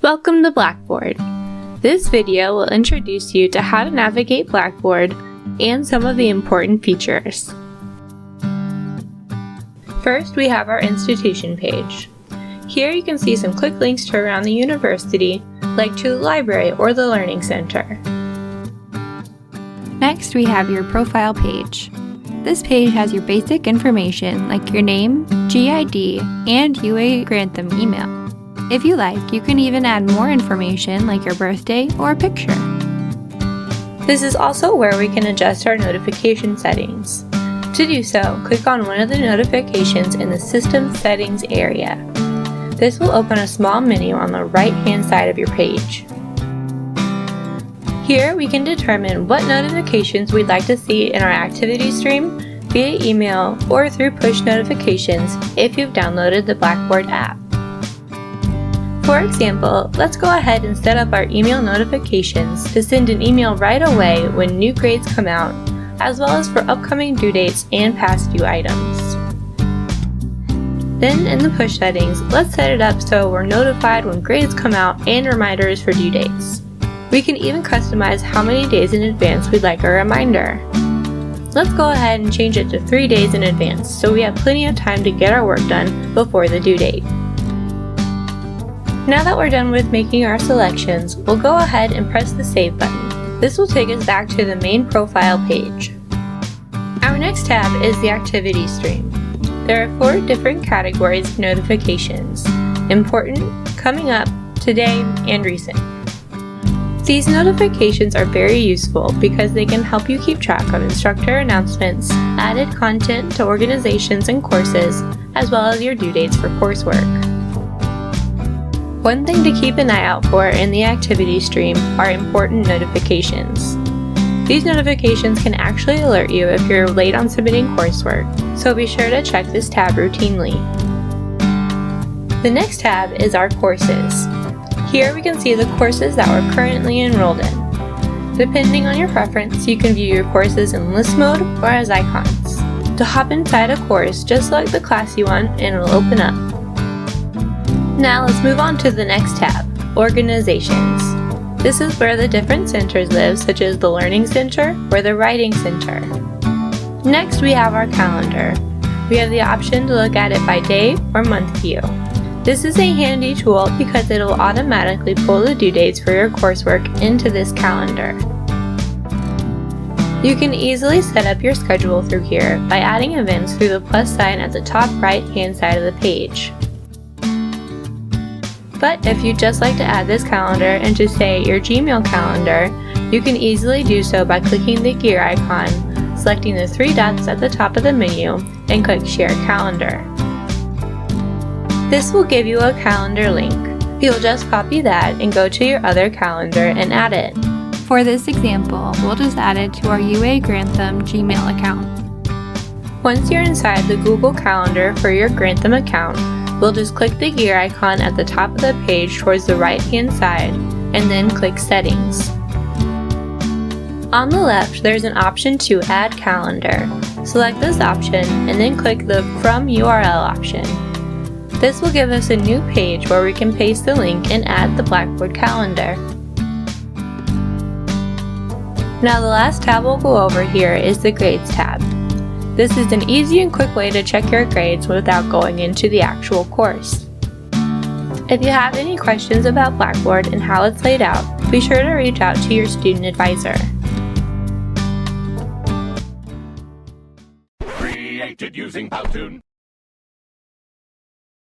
Welcome to Blackboard. This video will introduce you to how to navigate Blackboard and some of the important features. First, we have our institution page. Here you can see some quick links to around the university, like to the library or the Learning Center. Next, we have your profile page. This page has your basic information like your name, GID, and UA Grantham email. If you like, you can even add more information like your birthday or a picture. This is also where we can adjust our notification settings. To do so, click on one of the notifications in the System Settings area. This will open a small menu on the right-hand side of your page. Here we can determine what notifications we'd like to see in our activity stream via email or through push notifications if you've downloaded the Blackboard app. For example, let's go ahead and set up our email notifications to send an email right away when new grades come out, as well as for upcoming due dates and past due items. Then in the push settings, let's set it up so we're notified when grades come out and reminders for due dates. We can even customize how many days in advance we'd like a reminder. Let's go ahead and change it to 3 days in advance so we have plenty of time to get our work done before the due date. Now that we're done with making our selections, we'll go ahead and press the Save button. This will take us back to the main profile page. Our next tab is the activity stream. There are 4 different categories of notifications: important, coming up, today, and recent. These notifications are very useful because they can help you keep track of instructor announcements, added content to organizations and courses, as well as your due dates for coursework. One thing to keep an eye out for in the activity stream are important notifications. These notifications can actually alert you if you're late on submitting coursework, so be sure to check this tab routinely. The next tab is our courses. Here we can see the courses that we're currently enrolled in. Depending on your preference, you can view your courses in list mode or as icons. To hop inside a course, just select the class you want and it'll open up. Now let's move on to the next tab, Organizations. This is where the different centers live, such as the Learning Center or the Writing Center. Next we have our calendar. We have the option to look at it by day or month view. This is a handy tool because it will automatically pull the due dates for your coursework into this calendar. You can easily set up your schedule through here by adding events through the plus sign at the top right-hand side of the page. But if you'd just like to add this calendar into, say, your Gmail calendar, you can easily do so by clicking the gear icon, selecting the 3 dots at the top of the menu, and click Share Calendar. This will give you a calendar link. You'll just copy that and go to your other calendar and add it. For this example, we'll just add it to our UA Grantham Gmail account. Once you're inside the Google Calendar for your Grantham account, we'll just click the gear icon at the top of the page towards the right-hand side, and then click Settings. On the left, there's an option to Add Calendar. Select this option, and then click the From URL option. This will give us a new page where we can paste the link and add the Blackboard calendar. Now the last tab we'll go over here is the Grades tab. This is an easy and quick way to check your grades without going into the actual course. If you have any questions about Blackboard and how it's laid out, be sure to reach out to your student advisor. Created using Powtoon.